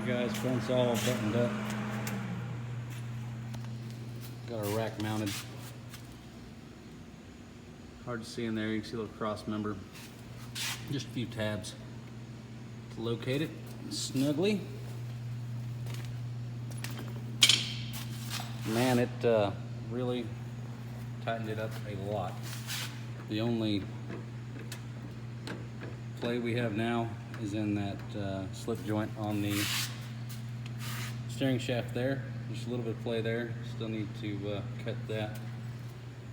guys, front's all buttoned up. Got our rack mounted. Hard to see in there, you can see a little cross member. Just a few tabs to locate it snugly. Man, it really tightened it up a lot. The only play we have now is in that slip joint on the steering shaft there. Just a little bit of play there. Still need to cut that.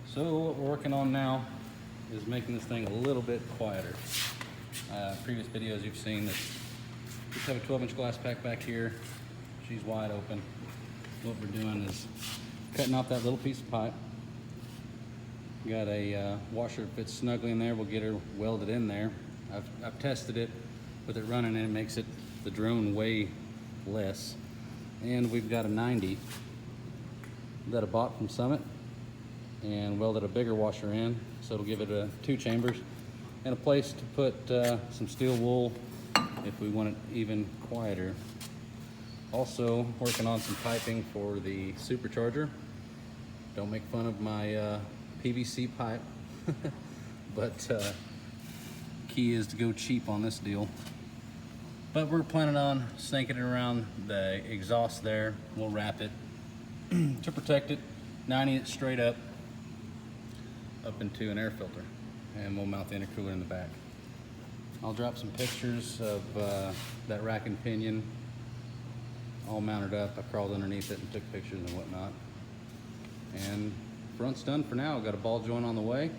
So what we're working on now is making this thing a little bit quieter. Previous videos you've seen that we have a 12-inch glass pack back here. She's wide open. What we're doing is cutting off that little piece of pipe. Got a washer that fits snugly in there. We'll get her welded in there. I've tested it with it running, and it makes the drone way less. And we've got a 90 that I bought from Summit and welded a bigger washer in, so it'll give it 2 chambers and a place to put some steel wool if we want it even quieter. Also working on some piping for the supercharger. Don't make fun of my PVC pipe, but key is to go cheap on this deal. But we're planning on snaking it around the exhaust there. We'll wrap it to protect it, 90 it straight up into an air filter, and we'll mount the intercooler in the back. I'll drop some pictures of that rack and pinion all mounted up. I crawled underneath it and took pictures and whatnot. And front's done for now. Got a ball joint on the way,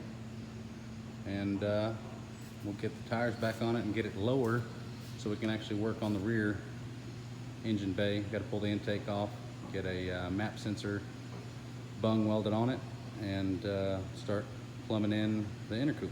and we'll get the tires back on it and get it lower so we can actually work on the rear engine bay. Got to pull the intake off, get a map sensor bung welded on it, and start plumbing in the intercooler.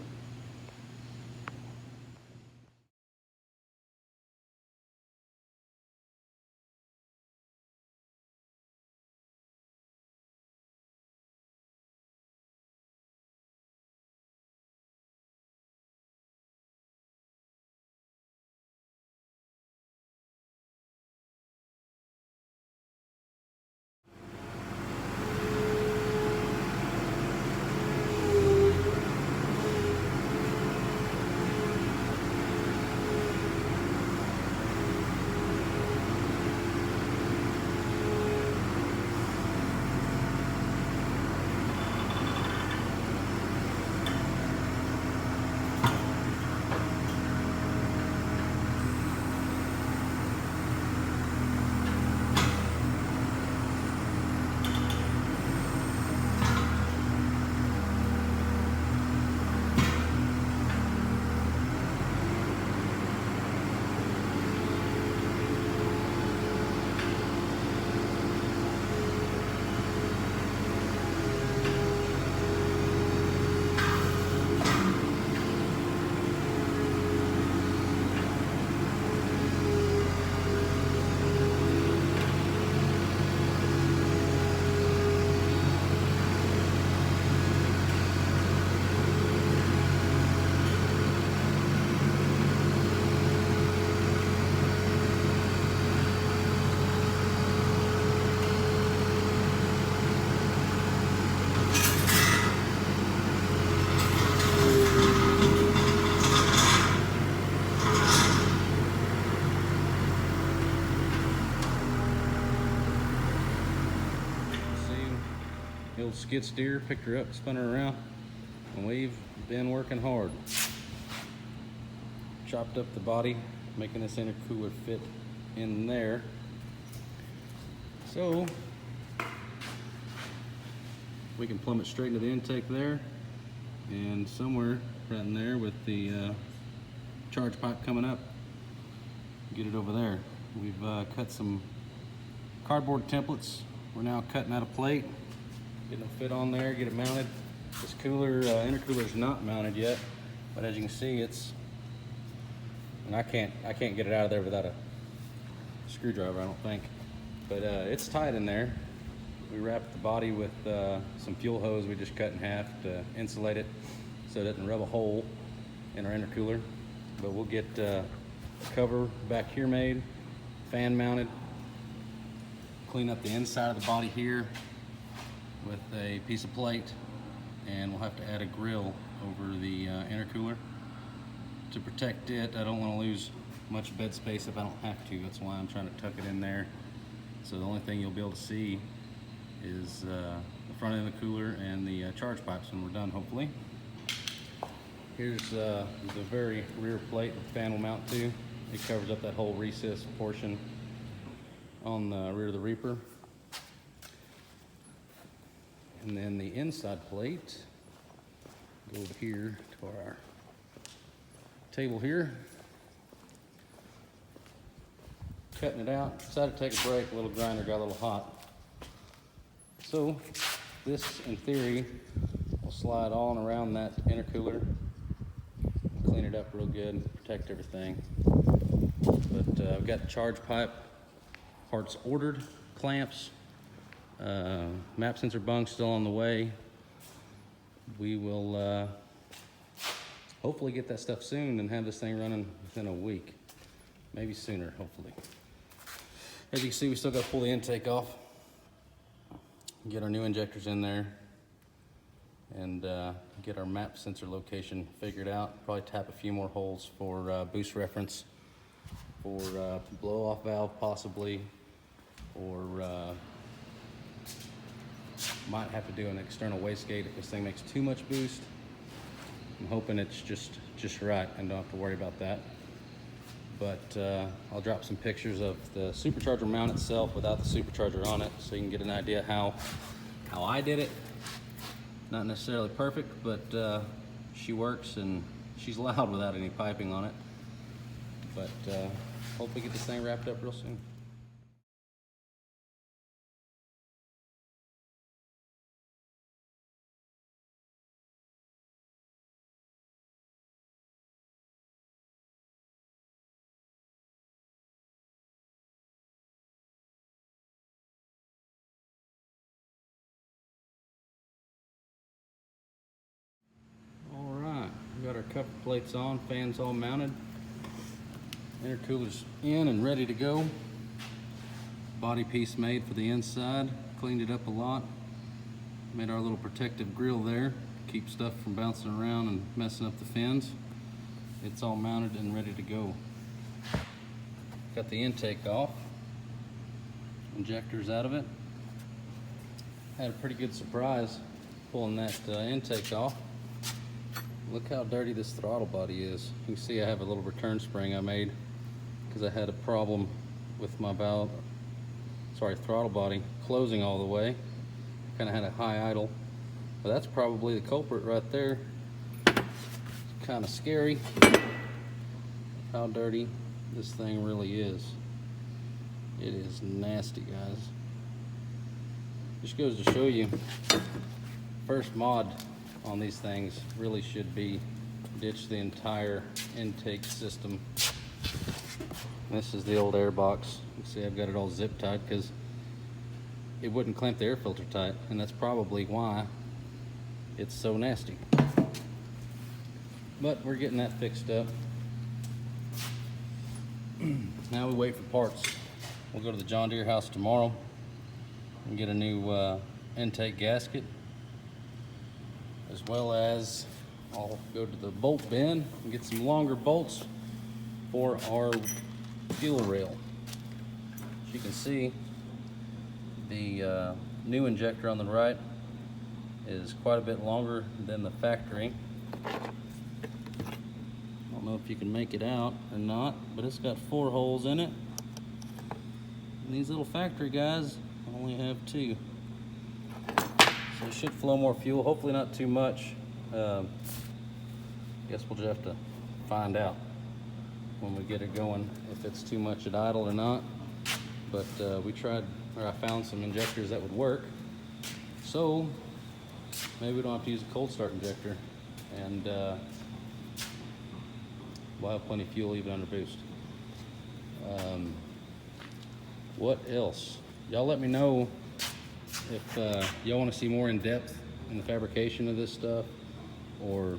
The old skid steer, picked her up, spun her around, and we've been working hard. Chopped up the body, making this intercooler fit in there. So we can plumb it straight into the intake there, and somewhere right in there with the charge pipe coming up, get it over there. We've cut some cardboard templates. We're now cutting out a plate, getting it fit on there, get it mounted. This cooler, intercooler is not mounted yet, but as you can see, and I can't get it out of there without a screwdriver, I don't think. But it's tight in there. We wrapped the body with some fuel hose we just cut in half to insulate it so it doesn't rub a hole in our intercooler. But we'll get a cover back here made, fan mounted. Clean up the inside of the body here with a piece of plate, and we'll have to add a grill over the intercooler to protect it. I don't want to lose much bed space if I don't have to. That's why I'm trying to tuck it in there. So the only thing you'll be able to see is the front end of the cooler and the charge pipes when we're done, hopefully. Here's the very rear plate the fan will mount to. It covers up that whole recessed portion on the rear of the reeper. And then the inside plate, go over here to our table here. Cutting it out, decided to take a break, a little grinder got a little hot. So this, in theory, will slide on around that intercooler, clean it up real good, protect everything. But I've got the charge pipe parts ordered, clamps, map sensor bung still on the way. We will hopefully get that stuff soon and have this thing running within a week, maybe sooner, hopefully. As you can see, we still got to pull the intake off, get our new injectors in there, and get our map sensor location figured out. Probably tap a few more holes for boost reference, for blow off valve possibly, or might have to do an external wastegate if this thing makes too much boost. I'm hoping it's just right and don't have to worry about that. But I'll drop some pictures of the supercharger mount itself without the supercharger on it, so you can get an idea how I did it. Not necessarily perfect, but she works and she's loud without any piping on it. But hopefully get this thing wrapped up real soon. Got our cover plates on, fans all mounted, intercooler's in and ready to go. Body piece made for the inside, cleaned it up a lot, made our little protective grill there, keep stuff from bouncing around and messing up the fins. It's all mounted and ready to go. Got the intake off, injectors out of it. Had a pretty good surprise pulling that intake off. Look how dirty this throttle body is. You can see I have a little return spring I made because I had a problem with my throttle body closing all the way. Kind of had a high idle, but that's probably the culprit right there. It's kind of scary how dirty this thing really is. It is nasty, guys. Just goes to show you, first mod on these things really should be ditch the entire intake system. This is the old air box. You see I've got it all zip tied because it wouldn't clamp the air filter tight, and that's probably why it's so nasty. But we're getting that fixed up. Now we wait for parts. We'll go to the John Deere house tomorrow and get a new intake gasket, as well as I'll go to the bolt bin and get some longer bolts for our fuel rail. As you can see, the new injector on the right is quite a bit longer than the factory. I don't know if you can make it out or not, but it's got 4 holes in it. And these little factory guys only have 2. So it should flow more fuel, hopefully not too much. Guess we'll just have to find out when we get it going if it's too much at idle or not. But I found some injectors that would work. So maybe we don't have to use a cold start injector, and we'll have plenty of fuel even under boost. What else? Y'all let me know if y'all want to see more in depth in the fabrication of this stuff, or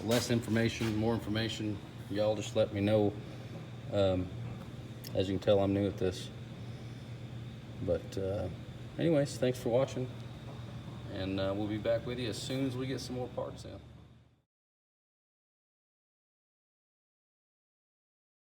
less information, more information. Y'all just let me know. As you can tell, I'm new at this. But anyways, thanks for watching, and we'll be back with you as soon as we get some more parts in.